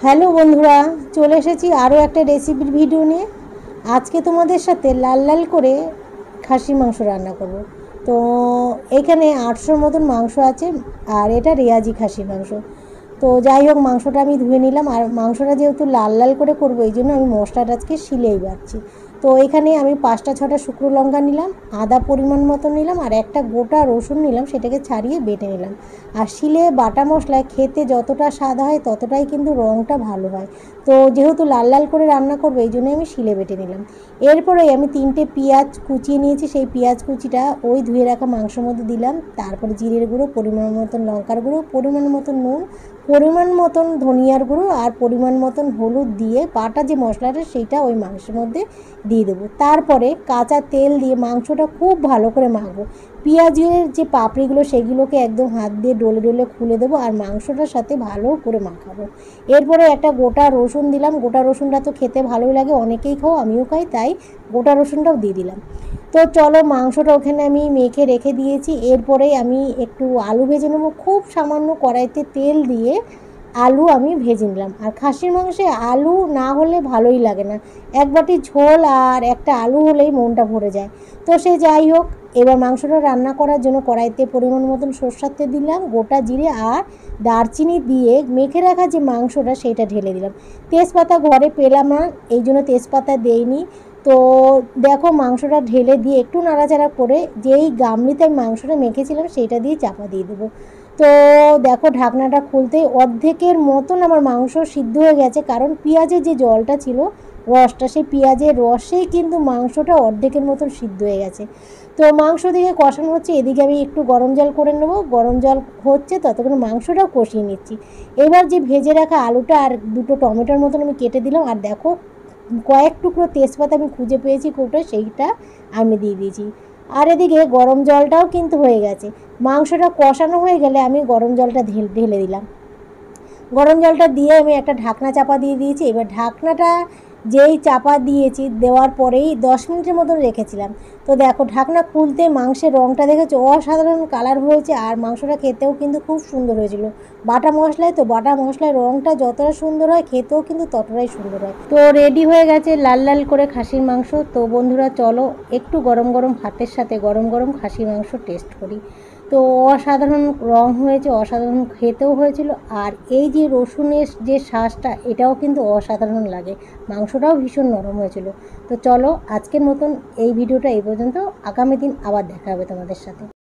Hello বন্ধুরা, চলে এসেছি আরও একটা রেসিপির ভিডিও নিয়ে। আজকে তোমাদের সাথে লাল লাল করে খাসির মাংস রান্না করব। তো এখানে 800 মতন মাংস আছে, আর এটা রেয়াজি খাসির মাংস। তো যাই হোক, মাংসটা আমি ধুয়ে নিলাম, আর মাংসটা যেহেতু লাল লাল করে করবো এই জন্য আমি মশলাটা আজকে শিলেই বাটছি। তো এখানে আমি 5টা-6টা শুকনো লঙ্কা নিলাম, আদা পরিমাণ মতো নিলাম, আর একটা গোটা রসুন নিলাম, সেটাকে ছাড়িয়ে বেটে নিলাম। আর শিলে বাটা মশলায় খেতে যতটা স্বাদ হয় ততটাই কিন্তু রঙটা ভালো হয়। তো যেহেতু লাল লাল করে রান্না করবো এই জন্য আমি শিলে বেটে নিলাম। এরপরে আমি 3টে পেঁয়াজ কুচিয়ে নিয়েছি, সেই পেঁয়াজ কুচিটা ওই ধুয়ে রাখা মাংসের মধ্যে দিলাম। তারপরে জিরের গুঁড়ো, পরিমাণ মতন লঙ্কার গুঁড়ো, পরিমাণ মতন নুন, পরিমাণ মতন ধনিয়ার গুঁড়ো আর পরিমাণ মতন হলুদ দিয়ে বাটা যে মশলাটা সেইটা ওই মাংসের মধ্যে দিয়ে দেবো। তারপরে কাঁচা তেল দিয়ে মাংসটা খুব ভালো করে মাখবো। পেঁয়াজের যে পাপড়িগুলো সেগুলোকে একদম হাত দিয়ে ডলে ডলে খুলে দেবো, আর মাংসটার সাথে ভালো করে মাখাবো। এরপরে একটা গোটা রসুন দিলাম। গোটা রসুনটা তো খেতে ভালোই লাগে, অনেকেই খাও, আমিও খাই, তাই গোটা রসুনটাও দিয়ে দিলাম। তো চলো, মাংসটা ওখানে আমি মেখে রেখে দিয়েছি। এরপরে আমি একটু আলু ভেজে নেবো। খুব সামান্য কড়াইতে তেল দিয়ে আলু আমি ভেজে নিলাম। আর খাসির মাংসে আলু না হলে ভালোই লাগে না, এক বাটি ঝোল আর একটা আলু হলেই মনটা ভরে যায়। তো সে যাই হোক, এবার মাংসটা রান্না করার জন্য কড়াইতে পরিমাণ মতন সরষের তেল দিলাম, গোটা জিরে আর দারচিনি দিয়ে মেখে রাখা যে মাংসটা সেইটা ঢেলে দিলাম। তেজপাতা ঘরে পেলাম না, এই জন্য তেজপাতা দেইনি। তো দেখো, মাংসটা ঢেলে দিয়ে একটু নাড়াচাড়া করে যেই গামলিতে আমি মাংসটা মেখেছিলাম সেইটা দিয়ে চাপা দিয়ে দেবো। তো দেখো, ঢাকনাটা খুলতেই অর্ধেকের মতন আমার মাংস সিদ্ধ হয়ে গেছে, কারণ পেঁয়াজের যে জলটা ছিল, রসটা, সেই পেঁয়াজের রসেই কিন্তু মাংসটা অর্ধেকের মতন সিদ্ধ হয়ে গেছে। তো মাংস দিকে কষানো হচ্ছে, এদিকে আমি একটু গরম জল করে নেবো। গরম জল হচ্ছে, ততক্ষণ মাংসটাও কষিয়ে নিচ্ছি। এবার যে ভেজে রাখা আলুটা আর 2টো টমেটোর মতন আমি কেটে দিলাম, আর দেখো কয়েক টুকরো তেজপাতা আমি খুঁজে পেয়েছি কৌটোয়, সেইটা আমি দিয়ে দিয়েছি। আর এদিকে গরম জলটাও কিন্তু হয়ে গেছে। মাংসটা কষানো হয়ে গেলে আমি গরম জলটা ঢেলে দিলাম। গরম জলটা দিয়ে আমি একটা ঢাকনা চাপা দিয়ে দিয়েছি। এবার ঢাকনাটা যেই চাপা দিয়েছি, দেওয়ার পরেই 10 মিনিটের মতন রেখেছিলাম। তো দেখো, ঢাকনা খুলতে মাংসের রঙটা দেখেছো, অসাধারণ কালার হয়েছে, আর মাংসটা খেতেও কিন্তু খুব সুন্দর হয়েছিল। বাটা মশলায় তো, বাটা মশলায় রঙটা যতটা সুন্দর হয় খেতেও কিন্তু ততটাই সুন্দর হয়। তো রেডি হয়ে গেছে লাল লাল করে খাসির মাংস। তো বন্ধুরা চলো, একটু গরম গরম ভাতের সাথে গরম গরম খাসির মাংস টেস্ট করি। তো অসাধারণ রং হয়েছে, অসাধারণ খেতেও হয়েছিল। আর এই যে রসুনের যে শাঁসটা, এটাও কিন্তু অসাধারণ লাগে। মাংসটাও ভীষণ নরম হয়েছিল। তো চলো, আজকের মতন এই ভিডিওটা এই পর্যন্ত। আগামী দিন আবার দেখা হবে তোমাদের সাথে।